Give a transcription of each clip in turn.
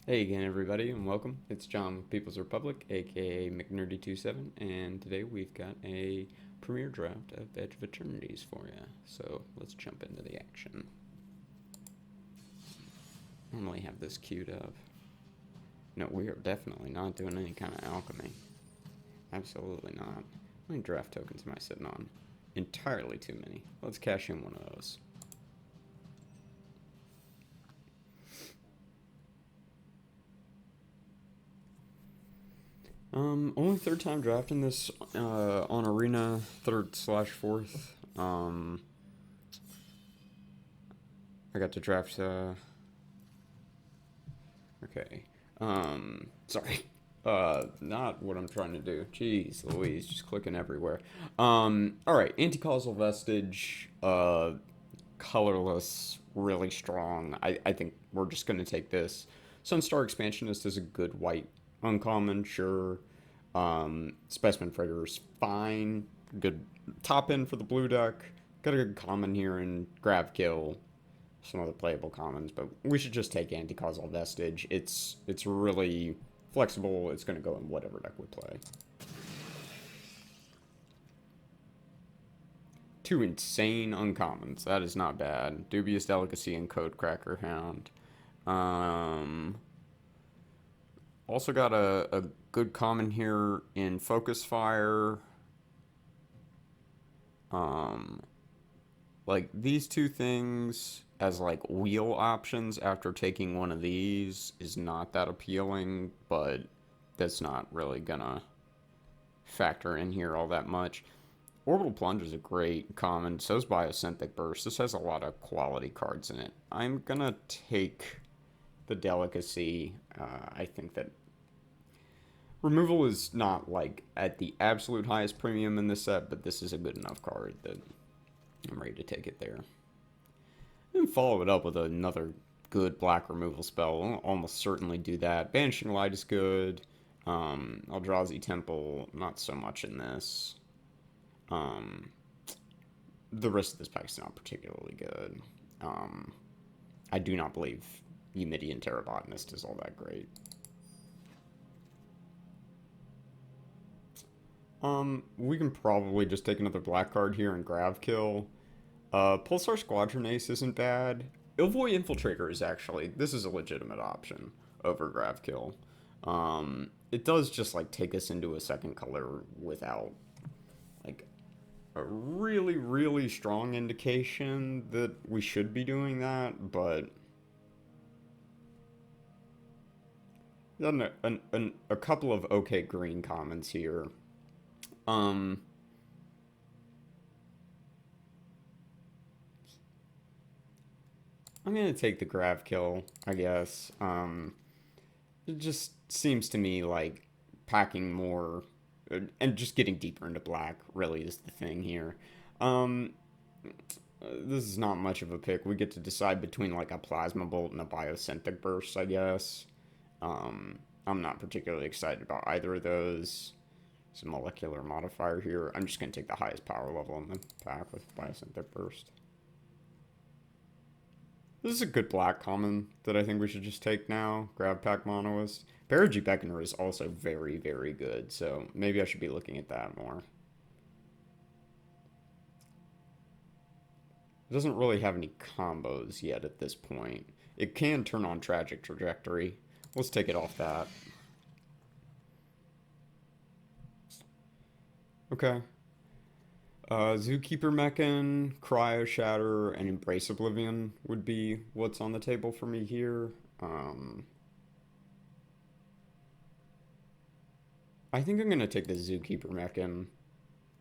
Hey again, everybody, and welcome. It's John with People's Republic, aka McNerdy27, and today we've got a premiere draft of Edge of Eternities for you. So let's jump into the action. Normally have this queued up. No, we are definitely not doing any kind of alchemy. Absolutely not. How many draft tokens am I sitting on? Entirely too many. Let's cash in one of those. Only third time drafting this on Arena, third slash fourth. I got to draft. Okay. Sorry. Not what I'm trying to do. Jeez, Louise, just clicking everywhere. All right. Anti-causal vestige. Colorless, really strong. I think we're just gonna take this. Sunstar Expansionist is a good white uncommon, sure. Specimen Freighter's fine. Good top end for the blue deck. Got a good common here in Grab Kill. Some other playable commons, but we should just take Anti-Causal Vestige. It's really flexible. It's going to go in whatever deck we play. Two insane uncommons. That is not bad. Dubious Delicacy and Codecracker Hound. Um, Also got a good common here in Focus Fire. Um, like these two things as like wheel options after taking one of these is not that appealing, but that's not really gonna factor in here all that much. Orbital Plunge is a great common, so is Biosynthetic Burst. This has a lot of quality cards in it. I'm gonna take the Delicacy. I think that removal is not like at the absolute highest premium in this set, but this is a good enough card that I'm ready to take it there. And follow it up with another good black removal spell. I'll almost certainly do that. Banishing Light is good. Eldrazi Temple, not so much in this. Um, the rest of this pack is not particularly good. Um, I do not believe Eumidian Terrabotanist is all that great. We can probably just take another black card here and grab kill. Pulsar Squadron Ace isn't bad. Ilvoy Infiltrator is actually, this is a legitimate option over grab kill. It does just like take us into a second color without like a really, really strong indication that we should be doing that, but then a couple of okay green commons here. Um, I'm gonna take the grab kill, I guess. It just seems to me like packing more and just getting deeper into black really is the thing here. Um, this is not much of a pick. We get to decide between like a plasma bolt and a biosynthetic burst, I guess. I'm not particularly excited about either of those. It's a molecular modifier here. I'm just gonna take the highest power level in the pack with biosynthetic burst. This is a good black common that I think we should just take now. Grab Pack Monoist. Barragi Beckoner is also very, very good, so maybe I should be looking at that more. It doesn't really have any combos yet at this point. It can turn on Tragic Trajectory. Let's take it off that. Okay. Zookeeper Mechan, Cryo Shatter, and Embrace Oblivion would be what's on the table for me here. I think I'm going to take the Zookeeper Mechan,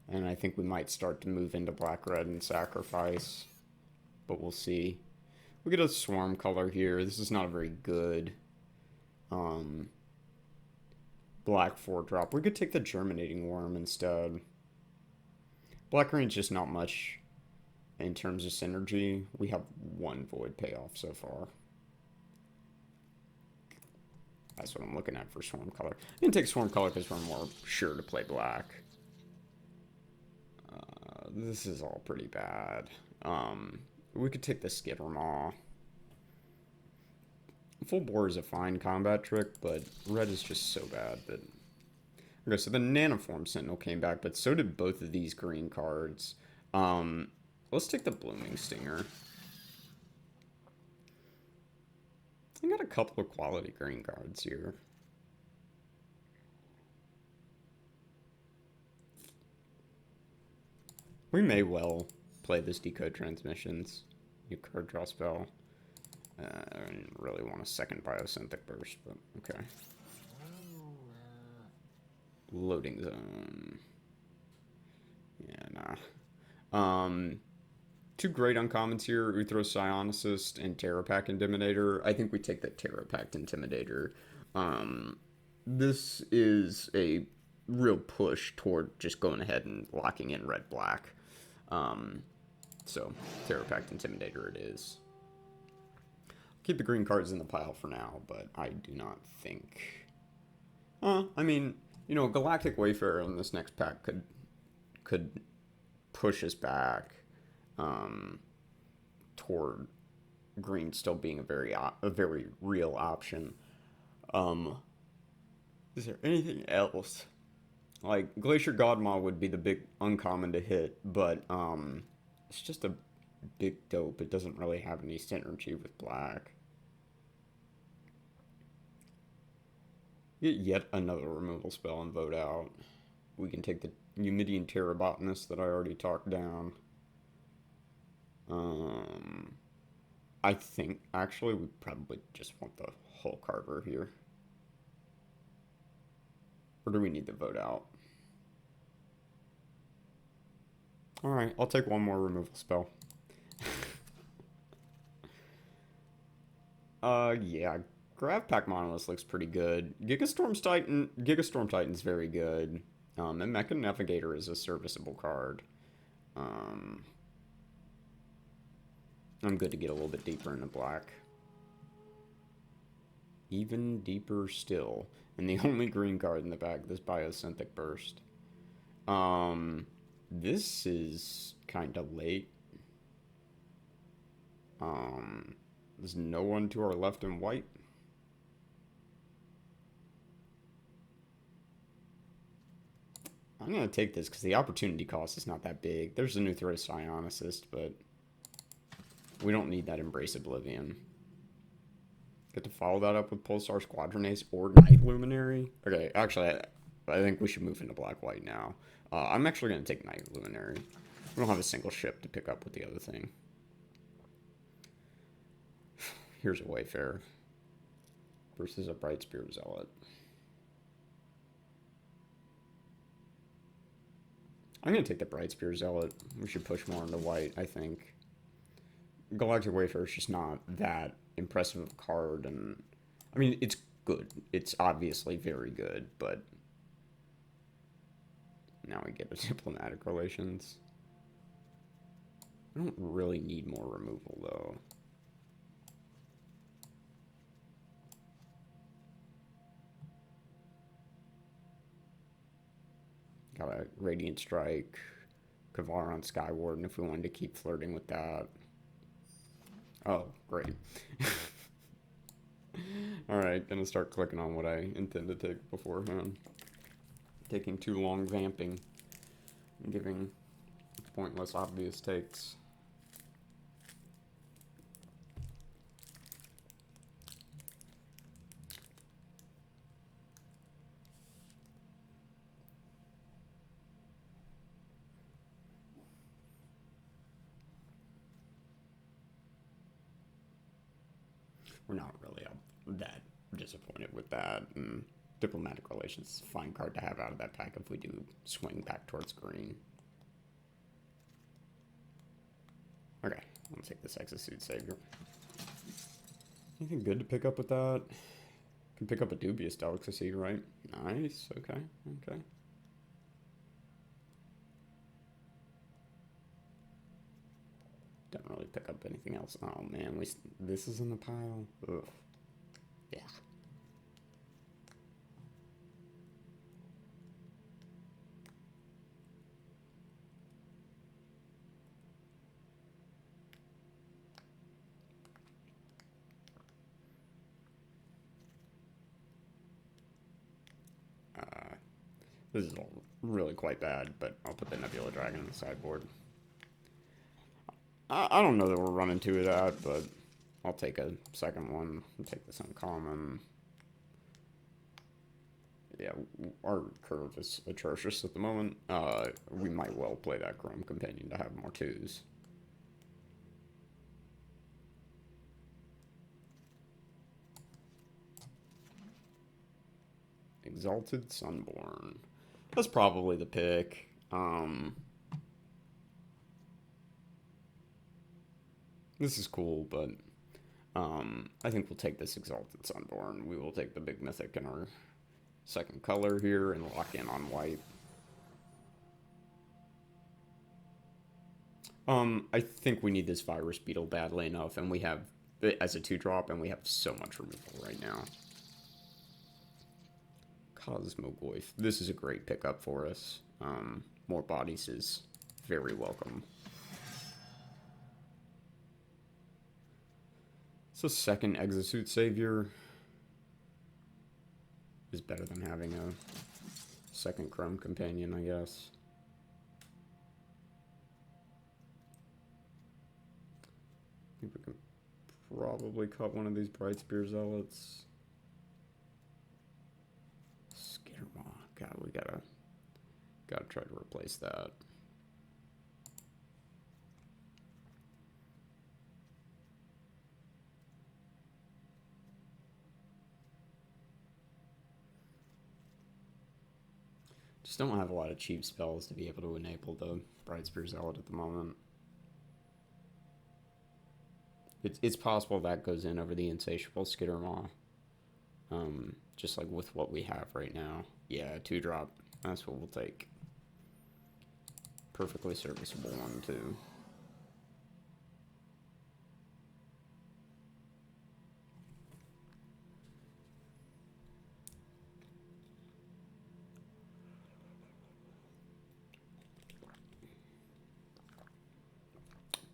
and I think we might start to move into Black Red and Sacrifice, but we'll see. We get a Swarm color here. This is not a very good um, Black 4-drop. We could take the Germinating Worm instead. Black Green's just not much in terms of synergy. We have one Void payoff so far. That's what I'm looking at for Swarm Color. I'm going to take Swarm Color because we're more sure to play black. This is all pretty bad. We could take the Skittermaw. full bore is a fine combat trick, but red is just so bad that... Okay, so the Nanoform Sentinel came back, but so did both of these green cards. Let's take the Blooming Stinger. I got a couple of quality green cards here. We may well play this Decode Transmissions. New card draw spell. I didn't really want a second Biosynthetic Burst, but okay. Loading Zone. Yeah, nah. Two great uncommons here, Uthros Psionicist and Terrapack Intimidator. I think we take the Terrapack Intimidator. This is a real push toward just going ahead and locking in red-black. So, Terrapack Intimidator it is. Keep the green cards in the pile for now, but I do not think... I mean, you know, Galactic Wayfarer in this next pack could push us back toward green still being a very real option. Is there anything else? Like, Glacier Godmaw would be the big uncommon to hit, but it's just a big dope. It doesn't really have any synergy with black. Get yet another removal spell and vote out. We can take the Numidian Terrabotanist that I already talked down. I think, actually, we probably just want the Hull Carver here. Or do we need the vote out? Alright, I'll take one more removal spell. Yeah. Gravpack Monolith looks pretty good. Gigastorm Titan's very good. And Mecha Navigator is a serviceable card. I'm good to get a little bit deeper into black. Even deeper still. And the only green card in the back, this Biosynthetic Burst. This is kind of late. There's no one to our left in white. I'm going to take this because the opportunity cost is not that big. There's a new Uthros Psionicist, but we don't need that Embrace Oblivion. Get to follow that up with Pulsar Squadron Ace or Night Luminary. Okay, actually, I think we should move into black-white now. I'm actually going to take Night Luminary. We don't have a single ship to pick up with the other thing. Here's a Wayfarer versus a Brightspear Zealot. I'm going to take the Brightspear Zealot. We should push more into white, I think. Galactic Wayfarer is just not that impressive of a card, and I mean, it's good. It's obviously very good, but now we get a Diplomatic Relations. I don't really need more removal, though. Got a Radiant Strike, Kavaron Skywarden if we wanted to keep flirting with that. Oh, great. Alright, gonna start clicking on what I intend to take beforehand. Taking too long vamping and giving pointless obvious takes. We're not really that disappointed with that. And Diplomatic Relations is a fine card to have out of that pack if we do swing back towards green. Okay, I'll take this Exosuit Savior. Anything good to pick up with that? Can pick up a Dubious Delicacy, right? Nice, okay, okay. Don't really pick up anything else. Oh man, this is in the pile. Ugh. Yeah. This is all really quite bad, but I'll put the Nebula Dragon on the sideboard. I don't know that we're running two of that, but I'll take a second one. I'll take this uncommon. Yeah, our curve is atrocious at the moment. We might well play that Chrome Companion to have more twos. Exalted Sunborn. That's probably the pick. This is cool, but I think we'll take this Exalted Sunborn. We will take the big mythic in our second color here and lock in on white. I think we need this Virus Beetle badly enough, and we have it as a 2-drop, and we have so much removal right now. Cosmogoyf. This is a great pickup for us. More bodies is very welcome. So second Exosuit Savior is better than having a second Chrome Companion, I guess. I think we can probably cut one of these Brightspear Zealots. Skittermaw. God, we gotta try to replace that. Just don't have a lot of cheap spells to be able to enable the Brightspear Zealot at the moment. It's possible that goes in over the Insatiable Skittermaw. Just like with what we have right now. Yeah, 2-drop. That's what we'll take. Perfectly serviceable one, too.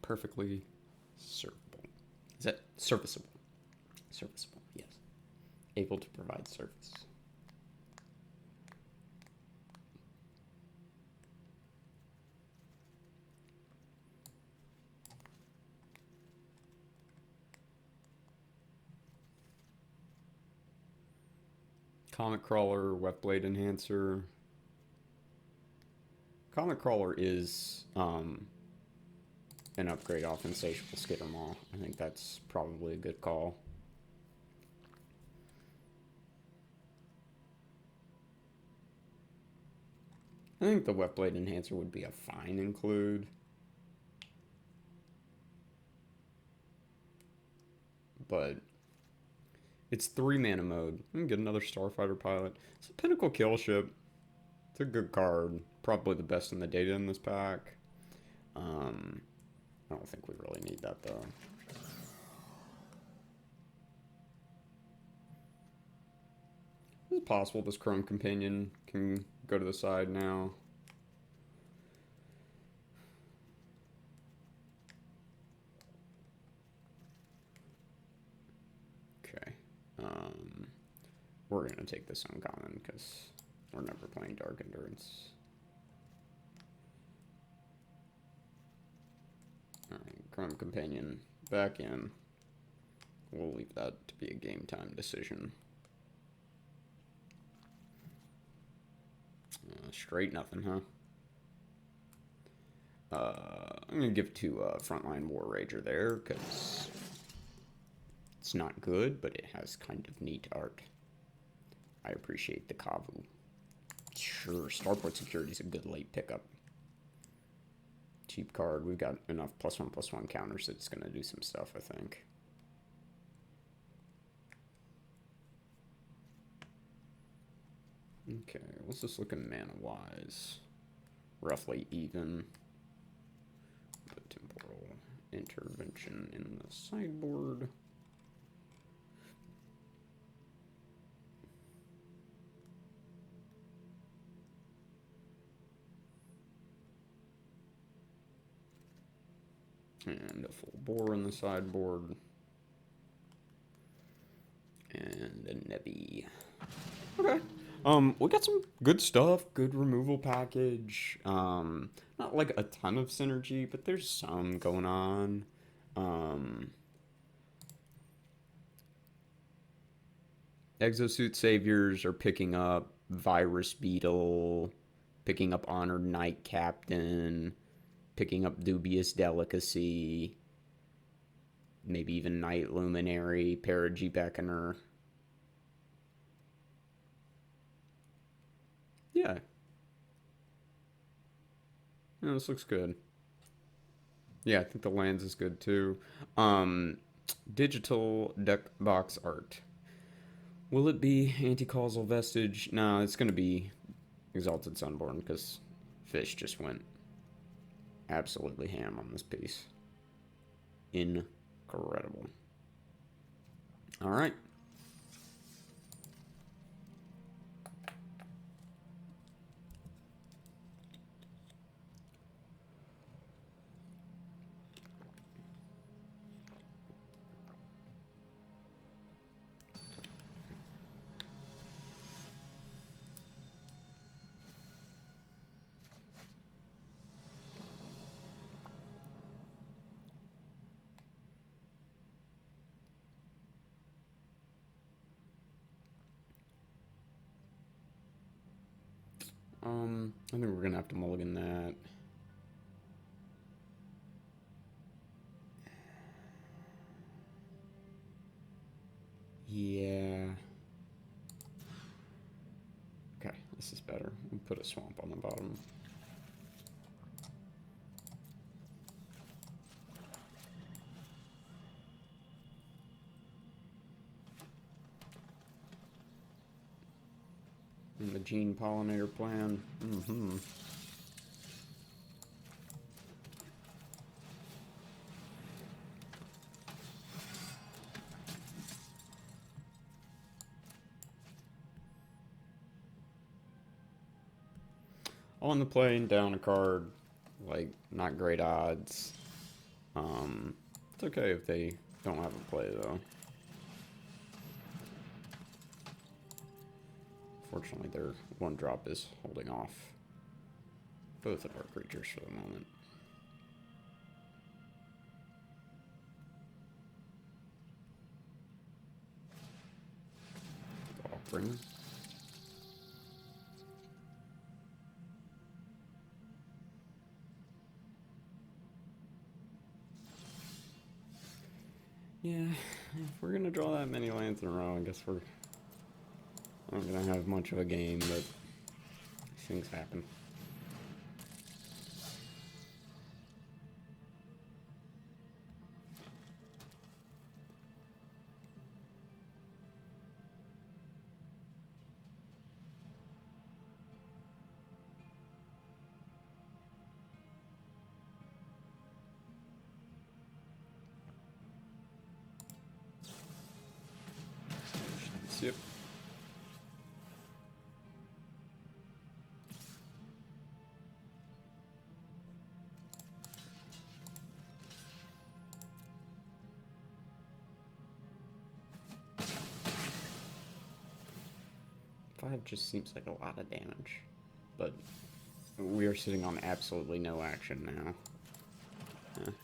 Perfectly serviceable. Is that serviceable? Serviceable, yes. Able to provide service. Comet Crawler, Wetblade Enhancer. Comet Crawler is an upgrade off Insatiable Skittermaw. I think that's probably a good call. I think the Wetblade Enhancer would be a fine include. But it's 3-mana mode. I'm gonna get another Starfighter Pilot. It's a Pinnacle Kill Ship. It's a good card. Probably the best in the data in this pack. I don't think we really need that, though. It's possible this Chrome Companion can go to the side now. Okay. We're going to take this uncommon because we're never playing Dark Endurance. Alright, Chrome Companion back in. We'll leave that to be a game time decision. Straight nothing, huh? I'm going to give it to Frontline War Rager there, because it's not good, but it has kind of neat art. I appreciate the Kavu. Sure, Starport Security is a good late pickup. Cheap card. We've got enough +1/+1 counters that it's going to do some stuff, I think. Okay, let's just look at mana-wise. Roughly even. Put Temporal Intervention in the sideboard. And a full bore in the sideboard. And a Nebby. Okay. We got some good stuff, good removal package. Not like a ton of synergy, but there's some going on. Um, Exosuit Saviors are picking up Virus Beetle, picking up Honored Knight Captain, picking up Dubious Delicacy, maybe even Night Luminary, Perigi Beckoner. Yeah, yeah, this looks good. Yeah, I think the lands is good too. Um, Digital deck box art. Will it be anti-causal vestige? No, it's gonna be Exalted Sunborn because Fish just went absolutely ham on this piece. Incredible. All right. I think we're gonna have to mulligan that. Yeah. Okay, this is better. We'll put a swamp on the bottom. And the gene pollinator plan. Mm-hmm. On the plane, down a card. Like, not great odds. It's okay if they don't have a play, though. Fortunately, their one drop is holding off both of our creatures for the moment. Offering. Yeah, if we're gonna draw that many lands in a row, I guess we're not gonna have much of a game, but things happen. Yep. Five just seems like a lot of damage, but we are sitting on absolutely no action now.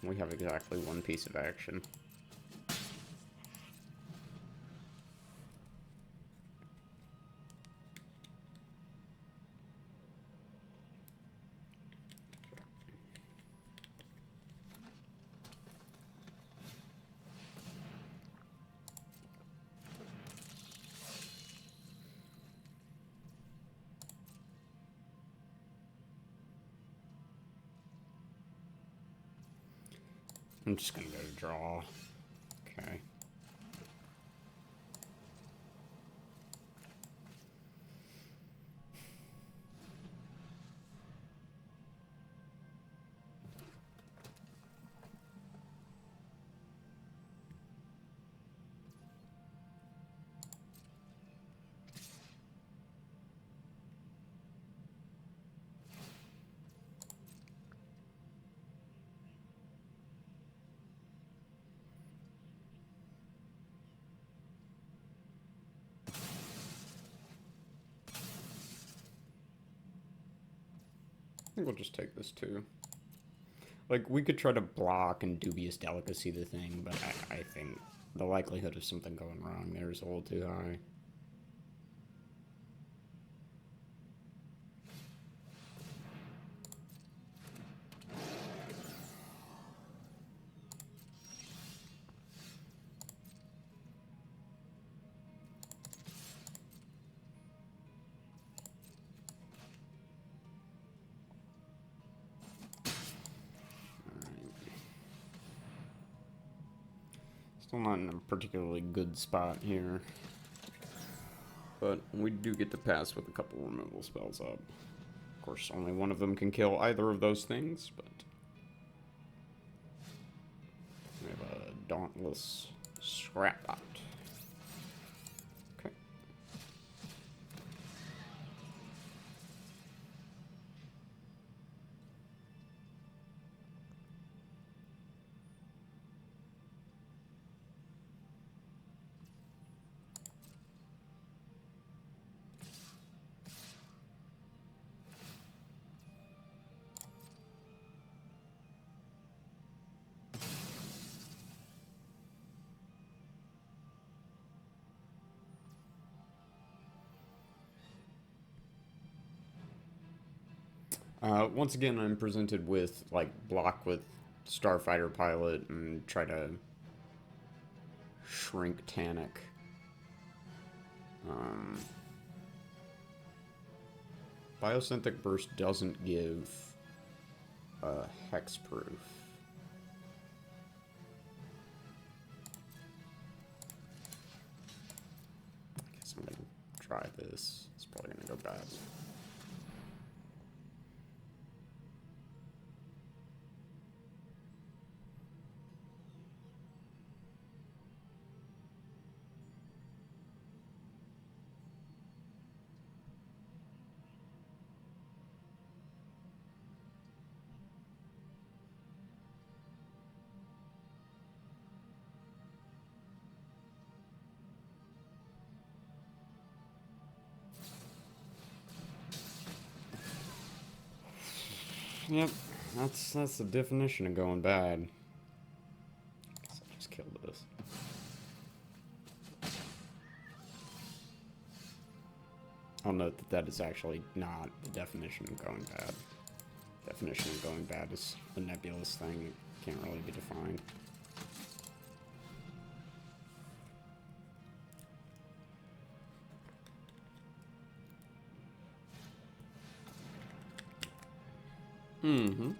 We have exactly one piece of action. I'm just gonna go to draw. Okay. think we'll just take this too. Like, we could try to block and Dubious Delicacy the thing, but I think the likelihood of something going wrong there is a little too high. Still not in a particularly good spot here. But we do get to pass with a couple removal spells up. Of course, only one of them can kill either of those things, but... we have a Dauntless Scrapbot. Okay. Once again, I'm presented with, like, block with Starfighter Pilot and try to shrink Tanic. Biosynthetic Burst doesn't give Hexproof. I guess I'm gonna try this. It's probably gonna go bad. Yep, that's the definition of going bad. Guess I'll just kill this. I'll note that that is actually not the definition of going bad. Definition of going bad is a nebulous thing. It can't really be defined. Mm-hmm.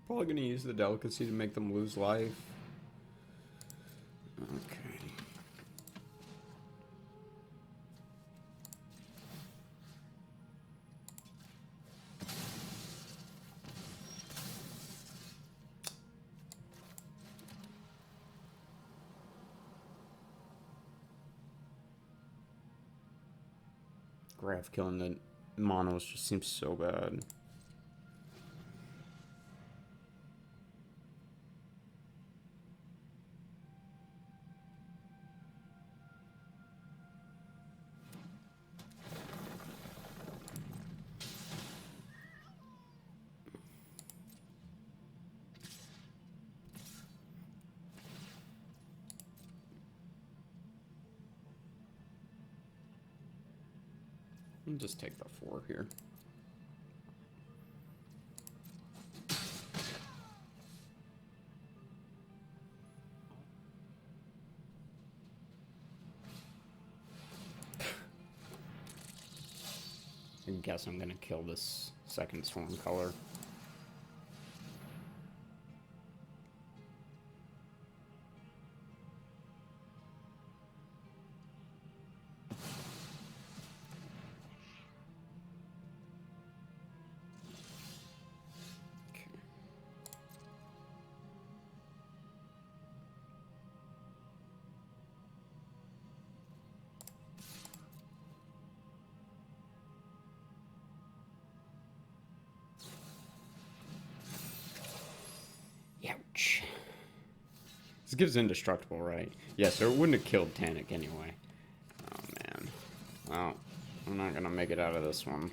Probably gonna use the delicacy to make them lose life. Okay. Graph killing the monos just seems so bad. I'll just take the 4 here. I guess I'm gonna kill this second storm color. gives indestructible, right? Yeah, so it wouldn't have killed Tanic anyway. Oh, man. Well, I'm not gonna make it out of this one.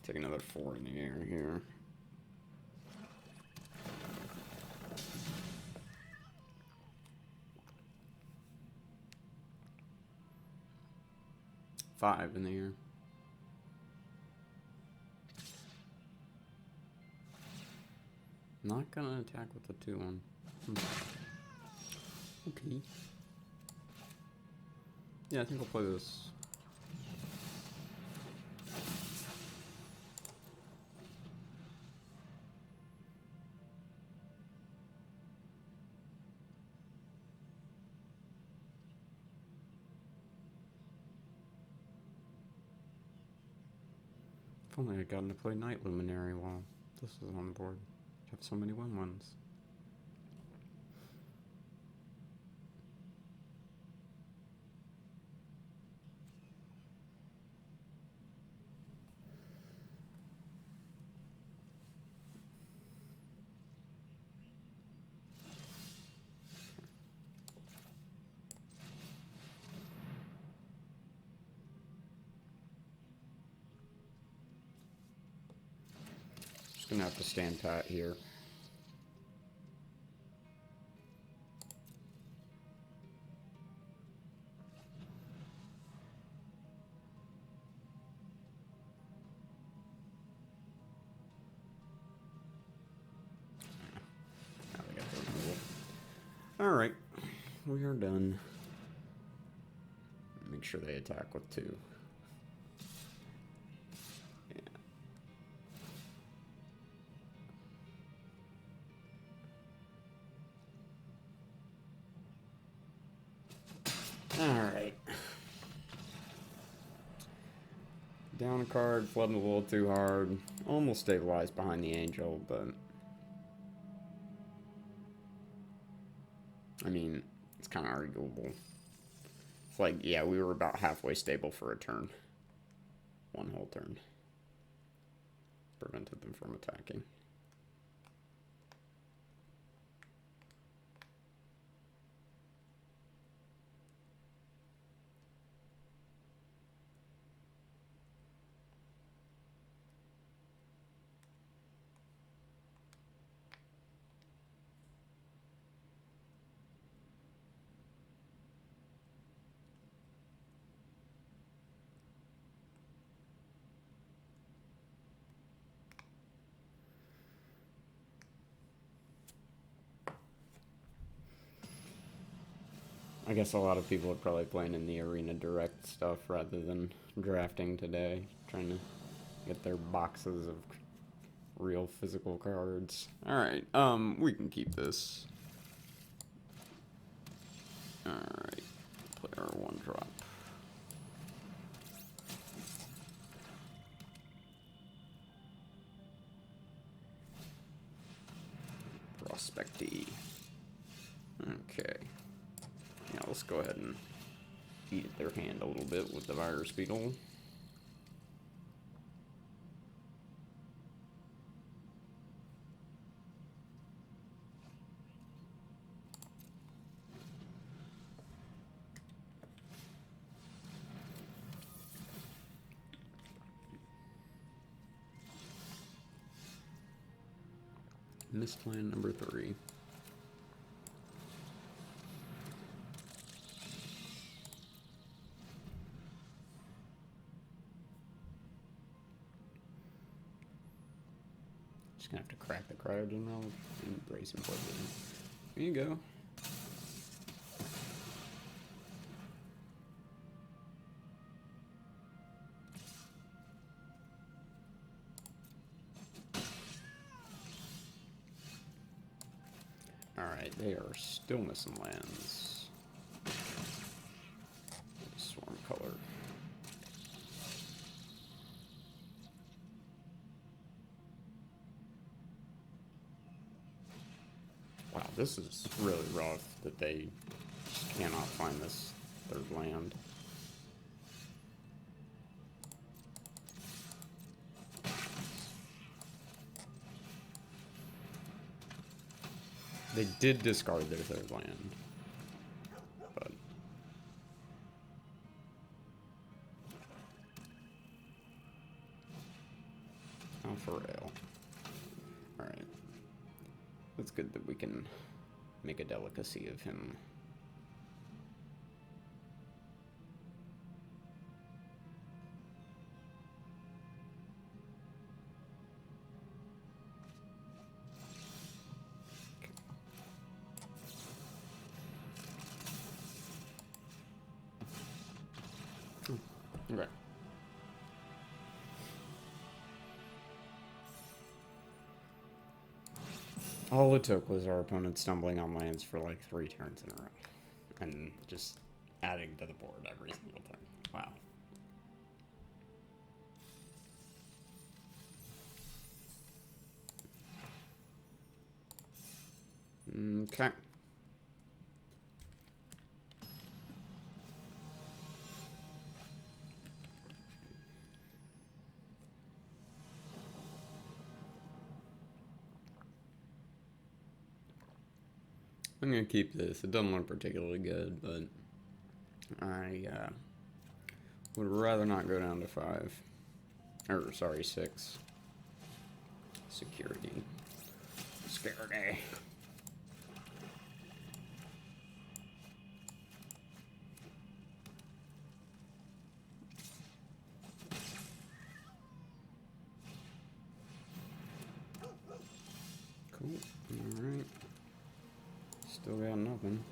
Take another 4 in the air here. Five in the air. Not gonna attack with the 2-1. Okay. Yeah, I think I'll play this. If only I'd gotten to play Night Luminary while this was on the board. I have so many 1/1s. Just gonna have to stand pat here. Alright, we are done. Make sure they attack with 2. Alright. Down a card, flooding a little too hard. Almost stabilized behind the angel, but... I mean, it's kind of arguable. It's like, yeah, we were about halfway stable for a turn. 1 whole turn. Prevented them from attacking. I guess a lot of people are probably playing in the Arena Direct stuff rather than drafting today, trying to get their boxes of real physical cards. Alright, we can keep this. Alright, play our 1-drop. Prospecty. Okay. Yeah, let's go ahead and eat at their hand a little bit with the Virus Beetle. Misplan number 3. Just gonna have to crack the cryogen roll and brace and play it. There you go. Alright, they are still missing lands. Swarm color. Wow, this is really rough that they just cannot find this 3rd land. They did discard their third land. But... oh, for real. Alright. It's good that we can make a delicacy of him. Okay. All it took was our opponent stumbling on lands for like 3 turns in a row. And just adding to the board every single time. Wow. Okay. I'm gonna keep this. It doesn't look particularly good, but I would rather not go down to 5. Or, sorry, 6. Security. Security. Cool. Alright. Still got nothing.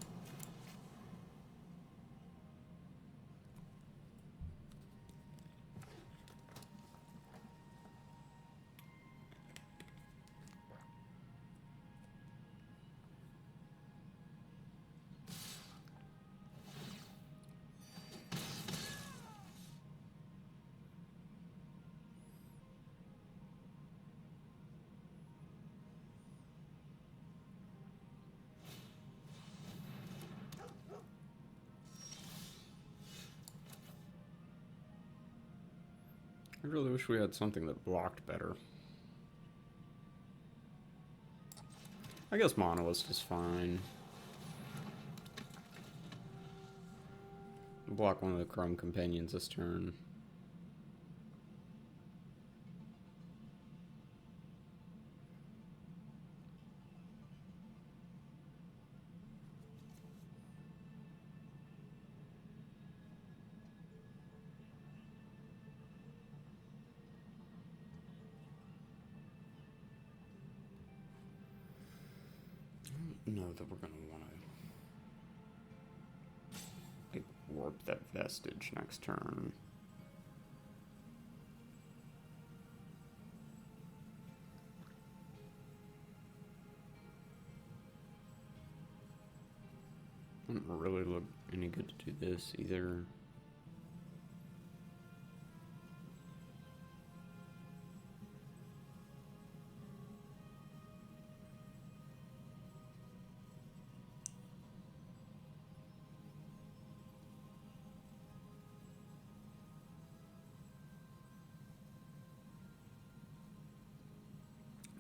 I really wish we had something that blocked better. I guess Monolith is fine. Block one of the Chrome Companions this turn. Know that we're gonna want to like warp that vestige next turn. Doesn't really look any good to do this either.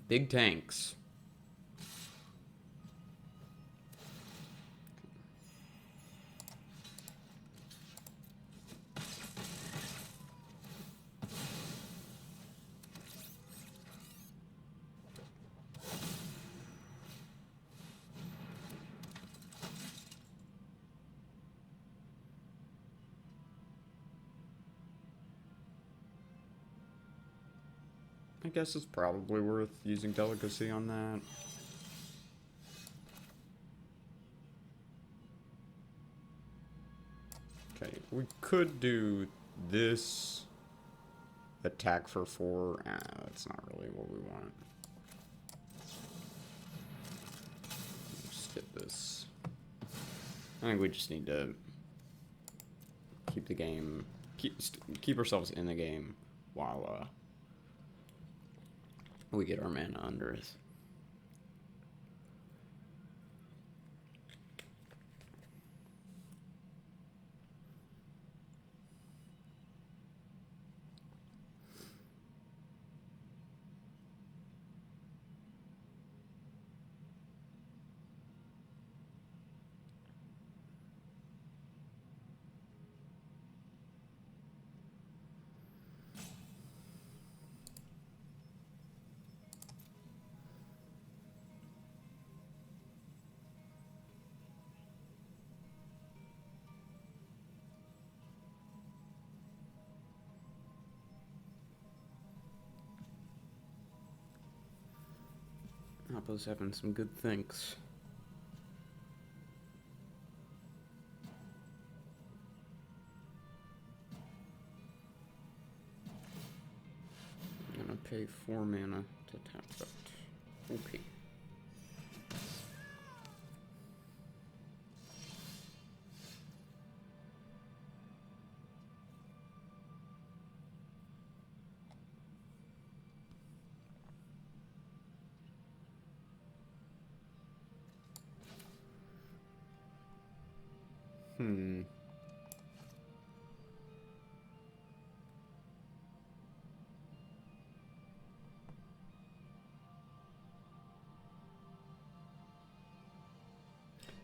Big tanks. I guess it's probably worth using delicacy on that. Okay, we could do this attack for 4. That's not really what we want. Just hit this. I think we just need to keep the game, keep ourselves in the game while we get our mana under us. Appa's having some good thinks. I'm gonna pay 4 mana to tap that. Okay.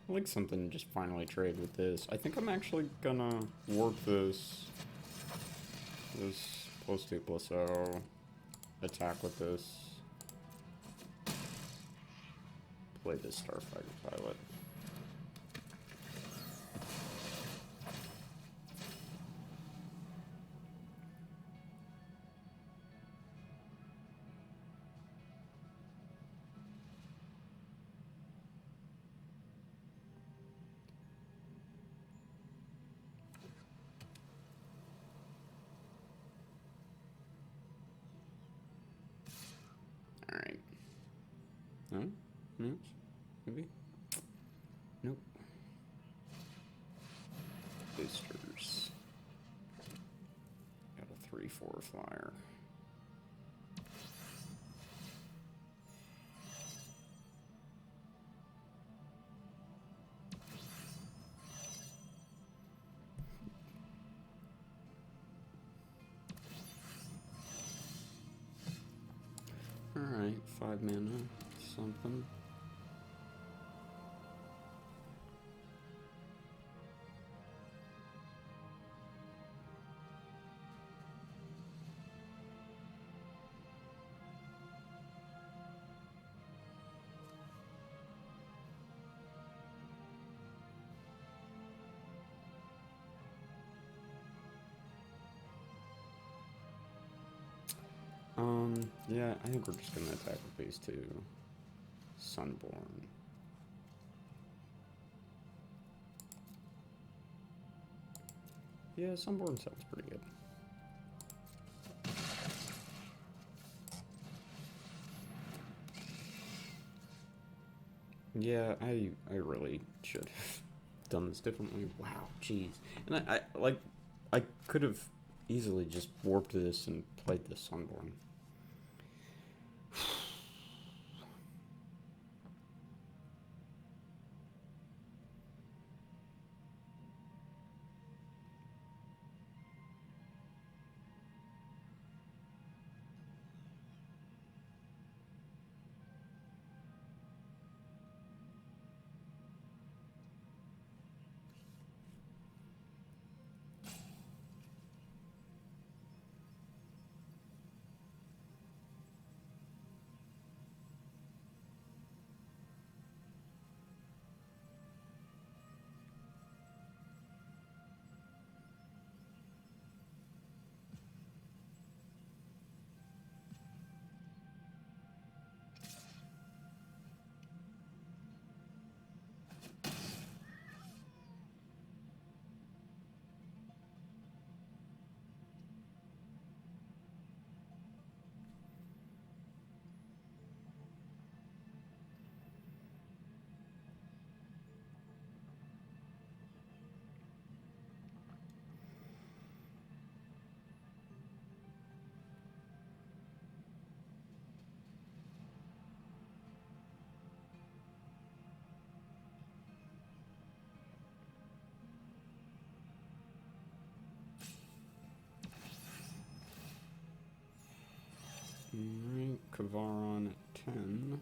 I like something to just finally trade with this. I think I'm actually gonna work this +2/+0, attack with this, play this Starfighter Pilot. Alright. No? No? Maybe? Nope. Boosters. Got a 3/4 flyer. Alright, 5 mana, something. Yeah, I think we're just gonna attack with these two. Sunborn. Yeah, Sunborn sounds pretty good. Yeah, I really should have done this differently. Wow, jeez. And I could have easily just warped this and played the Sunborn. Alright, Kavaron at 10.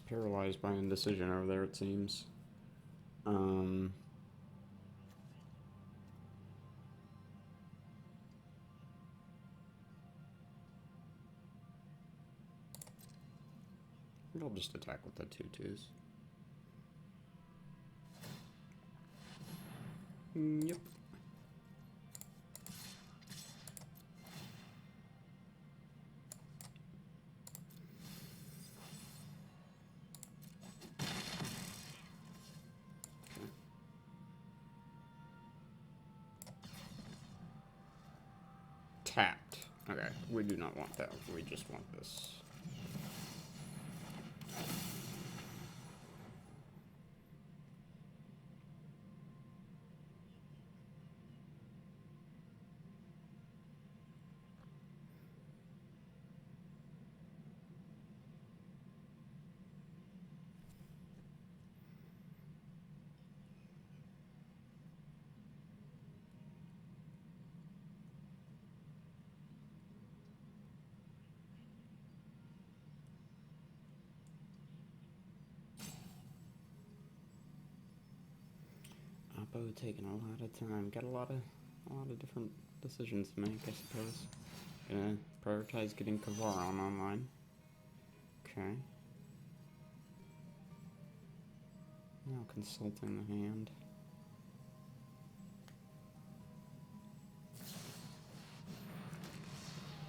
paralyzed by indecision over there, it seems. I'll just attack with the 2/2s. Yep. Tapped. Okay, we do not want that. We just want this. Oppo taking a lot of time. Got a lot of different decisions to make, I suppose. Gonna prioritize getting Kavar on online. Okay. Now consulting the hand.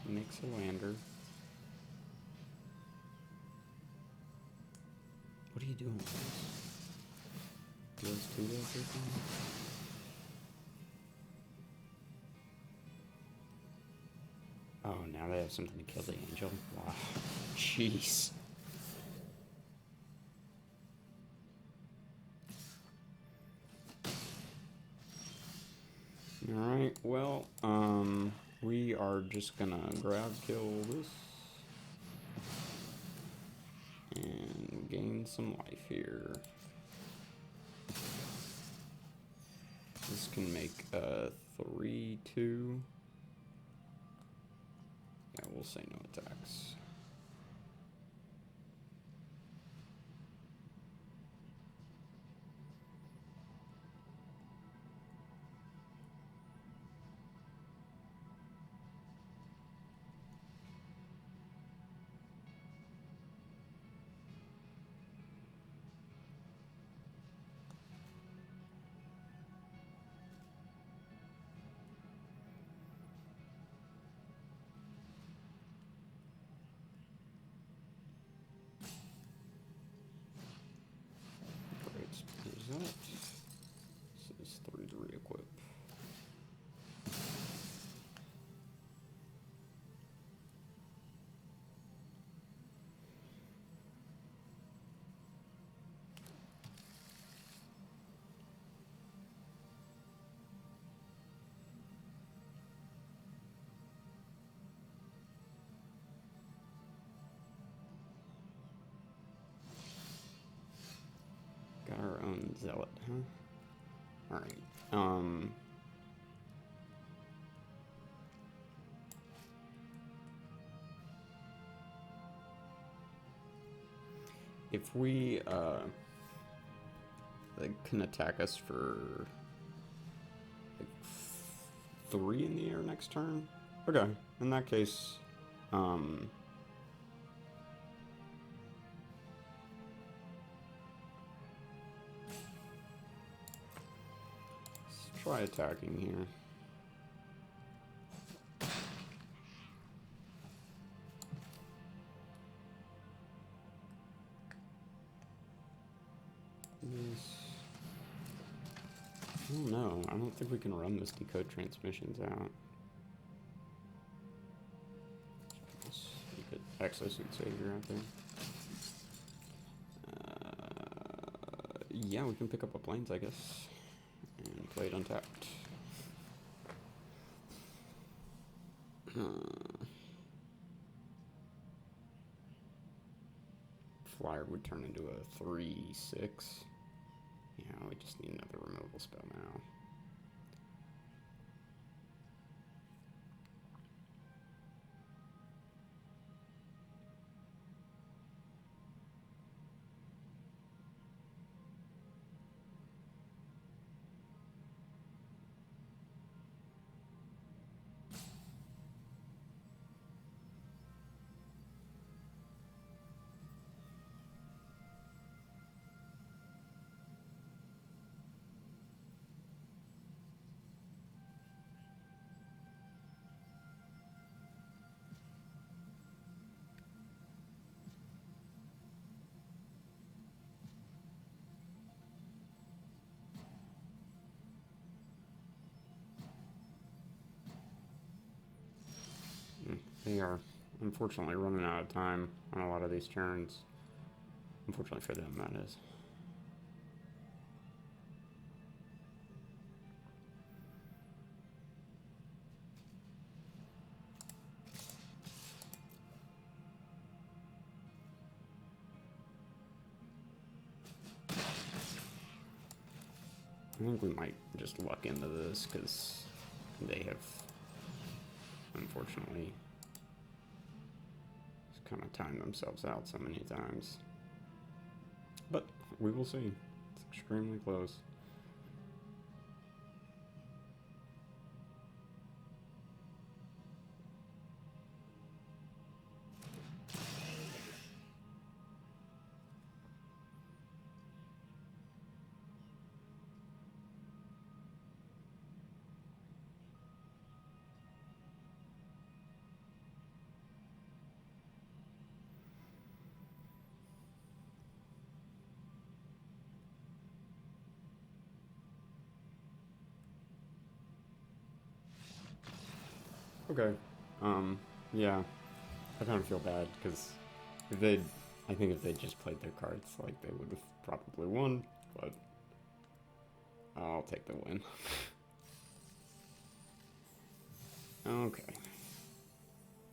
Makes a lander. What are you doing? Those 2 days or something? Oh, now they have something to kill the angel. Wow. Jeez. Alright, well, we are just gonna grab kill this and gain some life here. This can make a 3/2. Yeah, we'll say no attacks. That. This is 3 to re-equip. Got our own zealot, huh? Alright, if we, they can attack us for, like, 3 in the air next turn? Okay, in that case, let's try attacking here. I don't know. I don't think we can run this decode transmissions out. You could Exosuit Savior out there. Yeah, we can pick up a planes, I guess, and play it untapped. Flyer would turn into a 3/6. Yeah, we just need another removal spell now. They are unfortunately running out of time on a lot of these turns. Unfortunately for them, that is. I think we might just luck into this because they have, unfortunately, just kind of timed themselves out so many times. But we will see. It's extremely close. Okay. Yeah. I kind of feel bad because if they'd, I think if they just played their cards, like they would have probably won. But I'll take the win. Okay.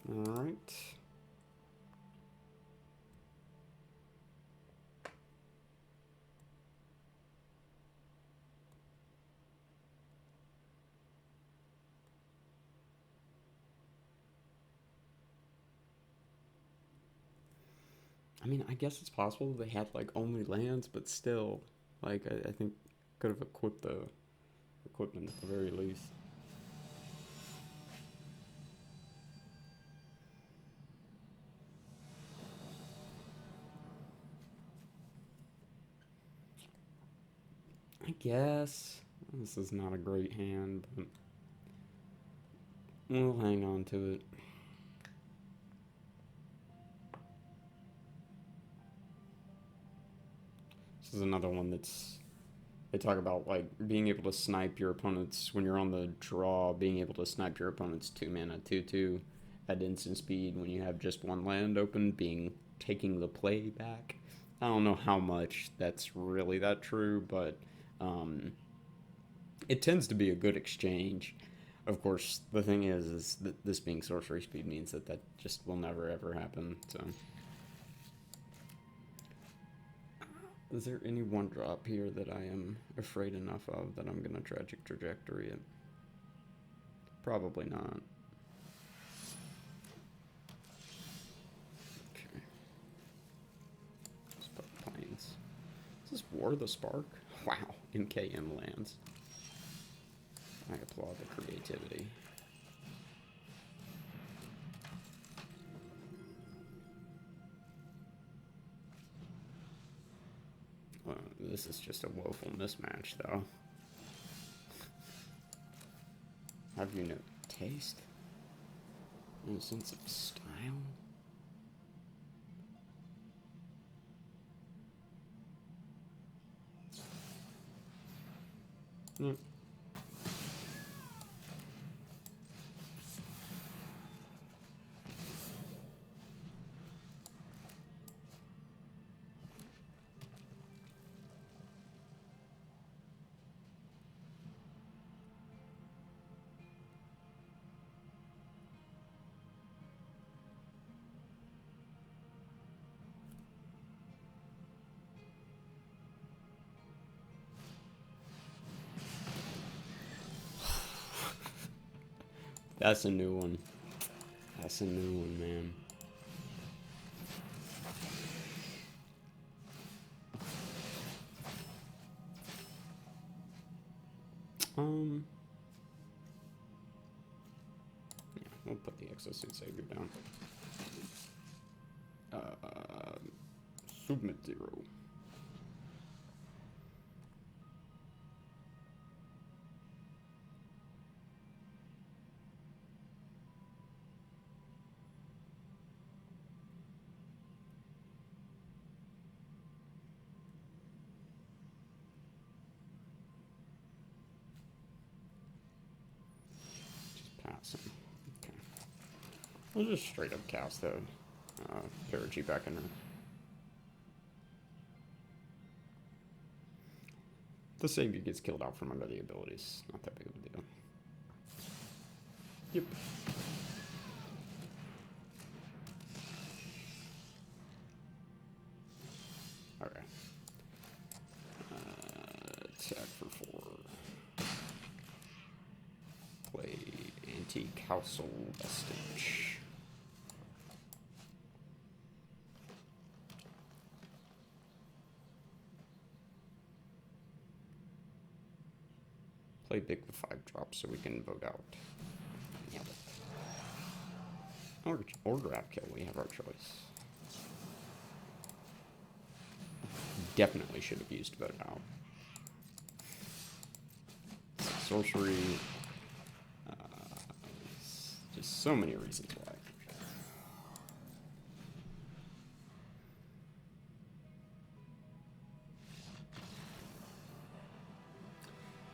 All right. I mean, I guess it's possible they had like only lands, but still, like I think could have equipped the equipment at the very least. I guess this is not a great hand, but we'll hang on to it. This is another one that's they talk about like being able to snipe your opponents when you're on the draw, being able to snipe your opponent's 2 mana 2/2 at instant speed when you have just one land open, being taking the play back. I don't know how much that's really that true, but um, it tends to be a good exchange. Of course, the thing is that this being sorcery speed means that that just will never ever happen. So, is there any one drop here that I am afraid enough of that I'm gonna tragic trajectory it? Probably not. Okay. Plains. Is this War of the Spark? Wow, MKM lands. I applaud the creativity. This is just a woeful mismatch, though. Have you no taste? No sense of style? Mm. That's a new one. That's a new one, man. Yeah, we'll put the Exosuit Savior down. Submit 0. Just pass him. Okay. I'll just straight up cast the Parachi back in there. The savior gets killed out from under the abilities. Not that big of a deal. Yep. Alright. Attack for 4. Play Anti-Castle Vestige. Play big with 5 drops so we can vote out. Nailed it. Or grab kill, we have our choice. Definitely should have used vote out. Sorcery. Just so many reasons why.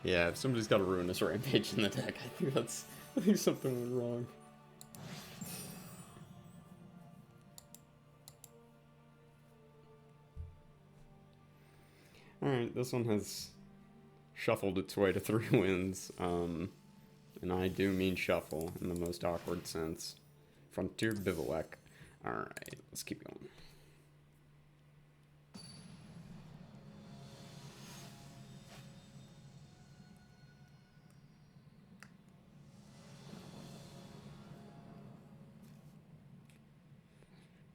Yeah, if somebody's got a Ruinous Rampage in the deck, I think something went wrong. Alright, this one has shuffled its way to 3 wins. And I do mean shuffle in the most awkward sense. Frontier Bivouac. Alright, let's keep going.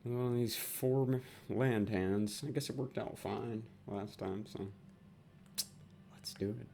Well, these 4 land hands. I guess it worked out fine last time, so let's do it.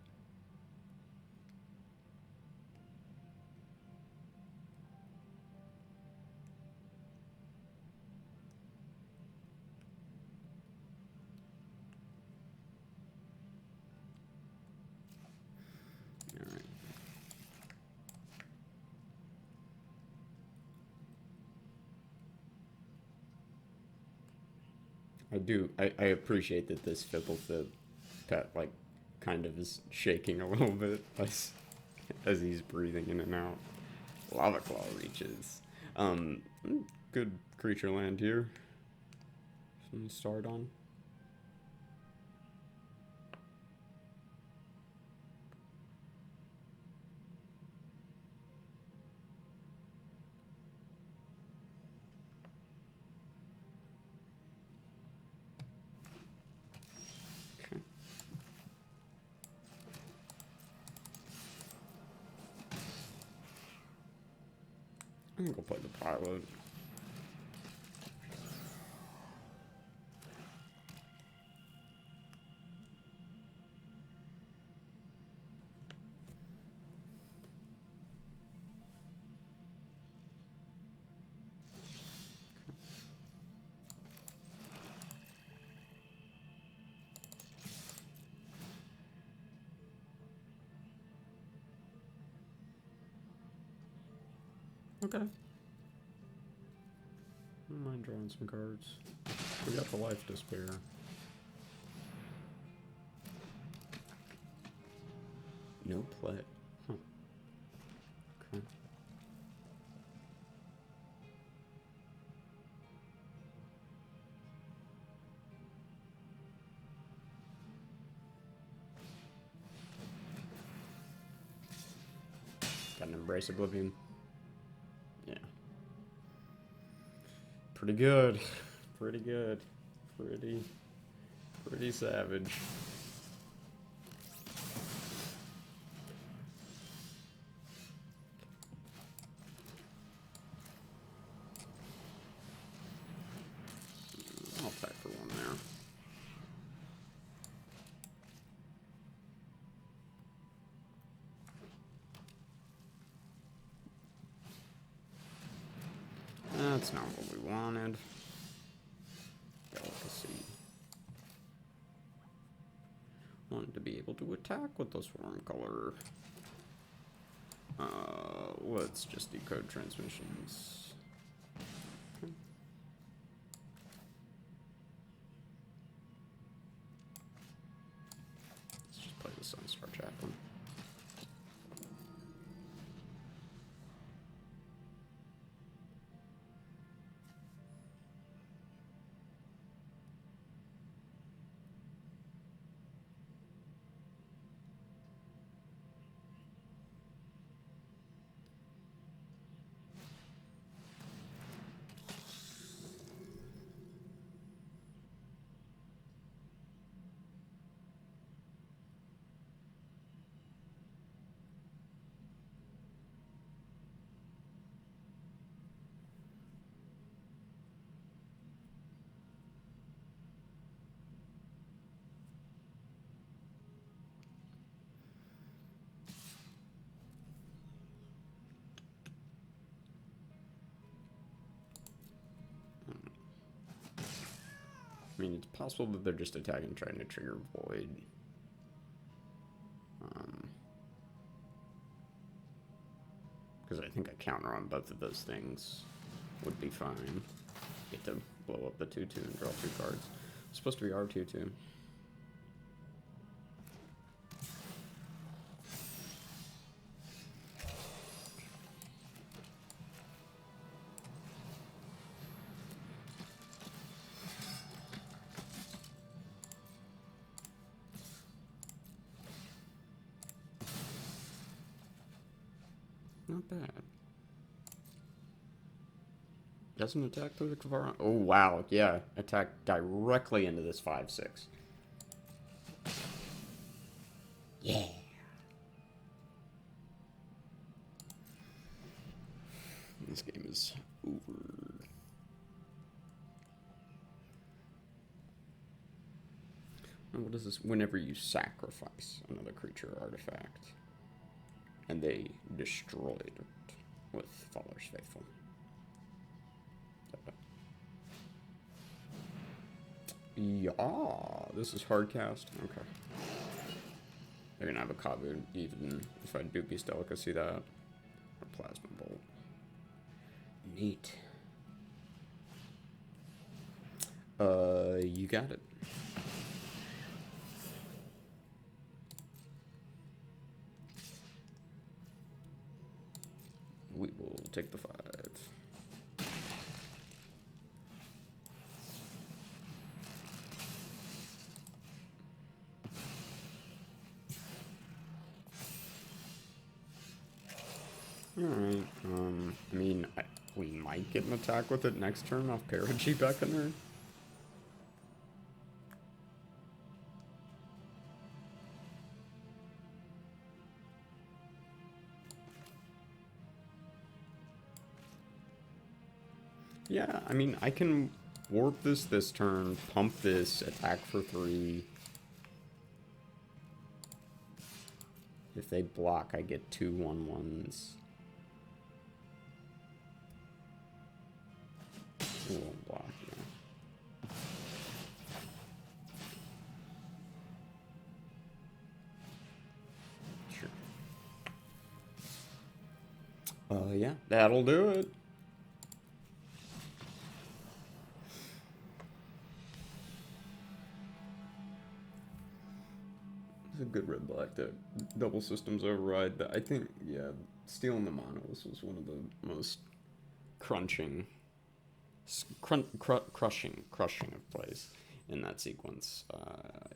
I appreciate that this Fibblethip pet, like, kind of is shaking a little bit as he's breathing in and out. Lava Claw reaches. Good creature land here. Something to start on. I'm gonna go play the pilot. Okay. I don't mind drawing some cards. We got the Life to spare. No play. Huh. Okay. Got an Embrace Oblivion. Yeah. Pretty good. Pretty good. Pretty savage. I'll pack for 1 there. That's not what we wanted. Delicacy. Wanted to be able to attack with the Swarm Color. Let's just decode transmissions. Okay. Let's just play the Sunstar Chaplain. I mean, it's possible that they're just attacking, trying to trigger Void. Because I think a counter on both of those things would be fine. Get to blow up the 2/2 and draw 2 cards. It's supposed to be R2/2. Not bad. Doesn't attack through the Kavara. Oh, wow. Yeah. Attack directly into this 5/6. Yeah. This game is over. And what is this? Whenever you sacrifice another creature or artifact, and they destroyed it with Faller's Faithful. Yeah, this is hardcast. Okay. They're gonna have a Kabu even if I do Beast Delicacy that. Or Plasma Bolt. Neat. You got it. We will take the 5. Alright, I mean, we might get an attack with it next turn off Perigee Beckoner. Yeah, I mean, I can warp this turn, pump this, attack for 3. If they block, I get 2 1/1s. It won't block, yeah. Sure. Yeah, that'll do it. It's a good red-black deck. Double Systems Override. I think, yeah, stealing the monos was one of the most crushing of plays in that sequence.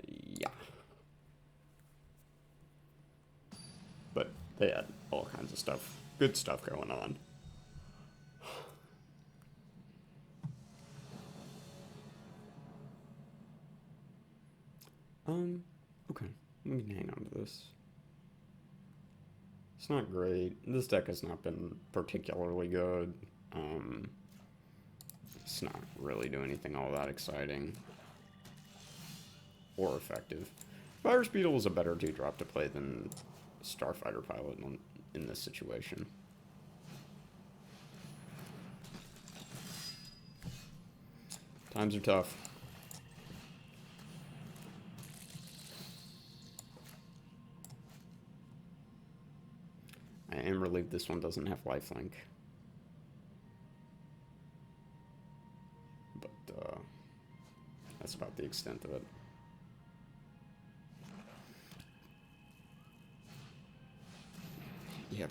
Yeah. But they had all kinds of stuff, good stuff going on. Okay. We can hang on to this. It's not great. This deck has not been particularly good. It's not really doing anything all that exciting or effective. Virus Beetle is a better 2-drop to play than Starfighter Pilot in this situation. Times are tough. I am relieved this one doesn't have lifelink. But, that's about the extent of it. Yep.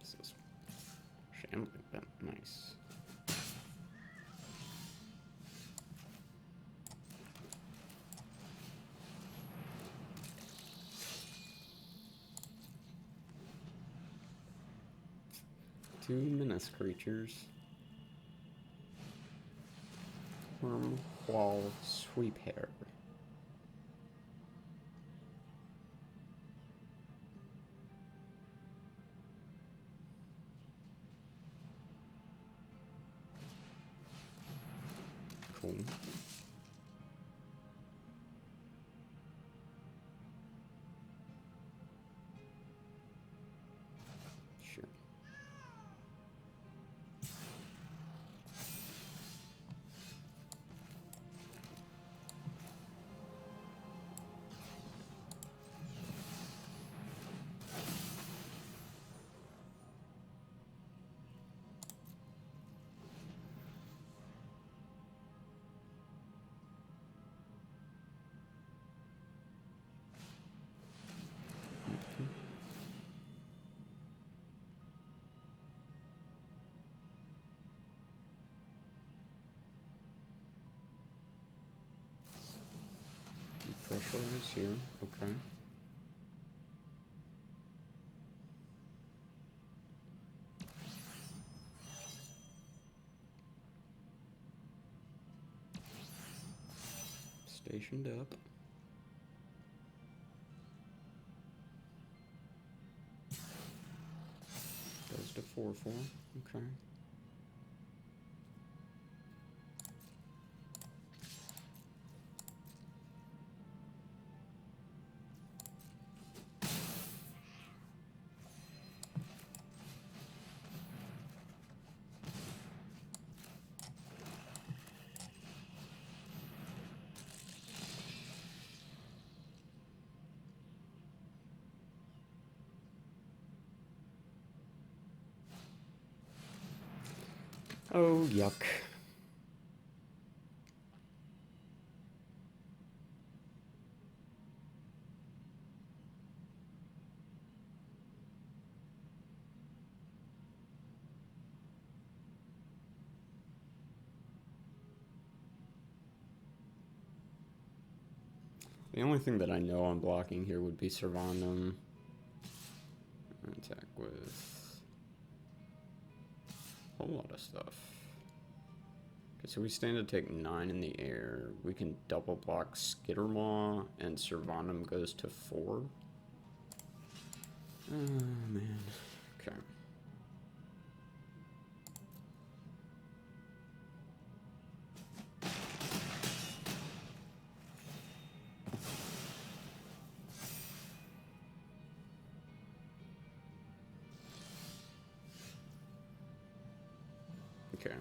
This is shambling, but nice. Two menace creatures. Wormwall Sweep Hair. Cool. Sure. Pressure is here. Okay. Stationed up. Goes to 4/4. Okay. Oh, yuck. The only thing that I know I'm blocking here would be Servandum. Attack with a whole lot of stuff. Okay, so we stand to take 9 in the air. We can double block Skittermaw, and Servandum goes to 4. Oh, man. Okay. Okay.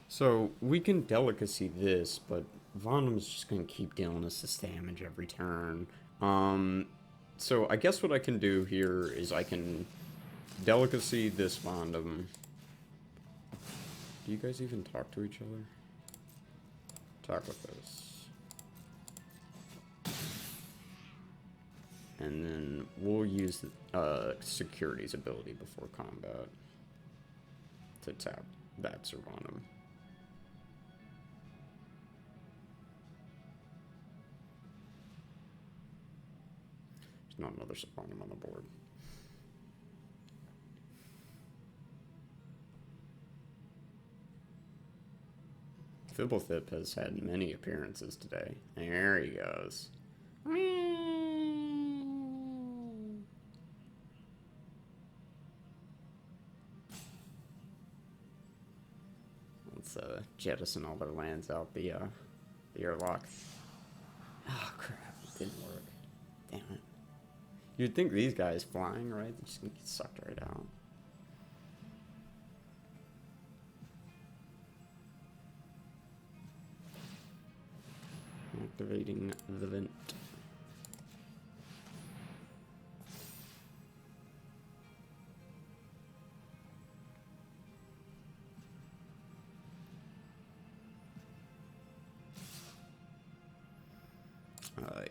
So we can delicacy this, but Vondom's just gonna keep dealing us this damage every turn. So I guess what I can do here is I can delicacy this Vondom. Do you guys even talk to each other? Talk with this. And then we'll use Security's ability before combat to tap that Servandum. There's not another Servandum on the board. Fibblethip has had many appearances today. There he goes. Let's jettison all their lands out the airlock. Oh crap, it didn't work. Damn it. You'd think these guys flying, right? They're just gonna get sucked right out. Activating the vent.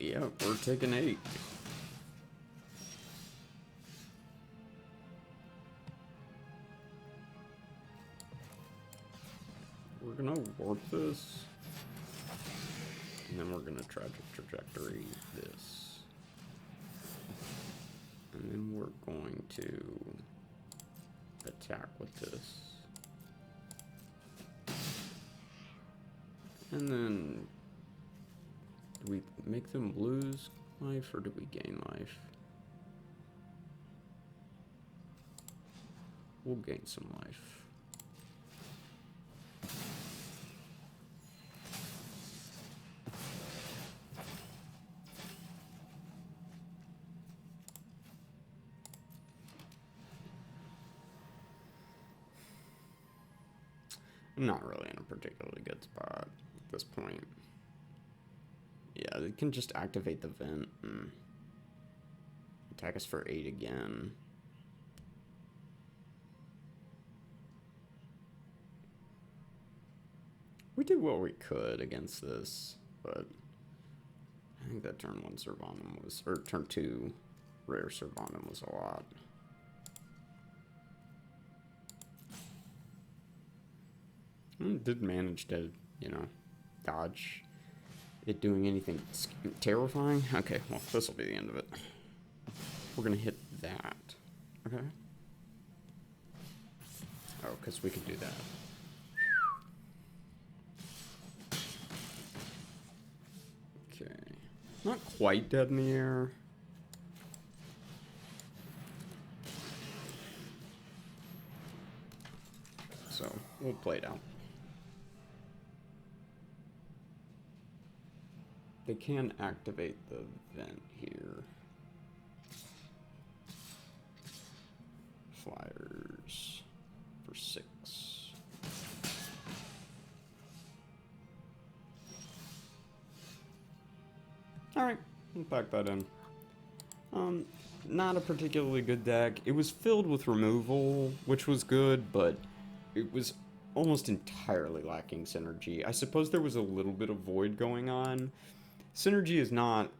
Yeah, we're taking 8. We're gonna warp this. And then we're gonna try to trajectory this. And then we're going to attack attack with this. And then, do we make them lose life or do we gain life? We'll gain some life. I'm not really in a particularly good spot at this point. Yeah, they can just activate the vent and attack us for 8 again. We did what we could against this, but I think that turn 1 Servandum was, or turn 2 rare Servandum was a lot. Did manage to, you know, dodge it doing anything terrifying. Okay, well, this will be the end of it. We're gonna hit that. Okay. Oh, because we can do that. Okay. Not quite dead in the air. So, we'll play it out. They can activate the vent here. Flyers for 6. Alright, we'll pack that in. Not a particularly good deck. It was filled with removal, which was good, but it was almost entirely lacking synergy. I suppose there was a little bit of void going on. Synergy is not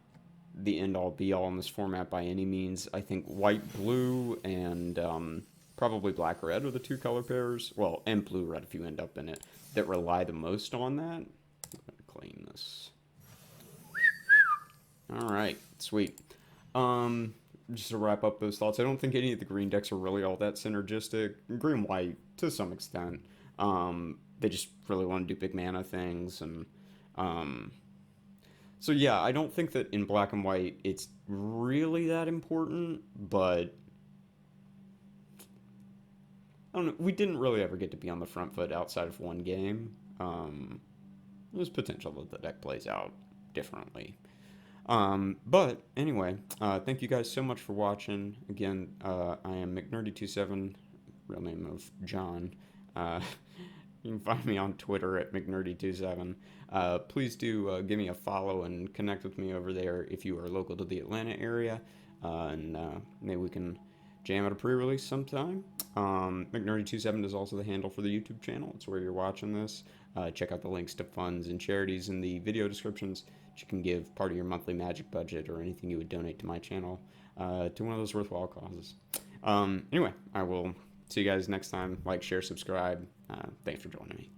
the end-all be-all in this format by any means. I think white-blue and probably black-red are the 2 color pairs. Well, and blue-red if you end up in it, that rely the most on that. I'm going to clean this. Alright, sweet. Just to wrap up those thoughts, I don't think any of the green decks are really all that synergistic. Green-white, to some extent. They just really want to do big mana things, and so yeah, I don't think that in black and white it's really that important, but I don't know, we didn't really ever get to be on the front foot outside of one game. There's potential that the deck plays out differently. But anyway, thank you guys so much for watching. Again, I am McNerdy27, real name of John. You can find me on Twitter at McNerdy27. Please do give me a follow and connect with me over there if you are local to the Atlanta area. And maybe we can jam at a pre-release sometime. McNerdy27 is also the handle for the YouTube channel. It's where you're watching this. Check out the links to funds and charities in the video descriptions. You can give part of your monthly Magic budget or anything you would donate to my channel to one of those worthwhile causes. Anyway, I will see you guys next time. Like, share, subscribe. Thanks for joining me.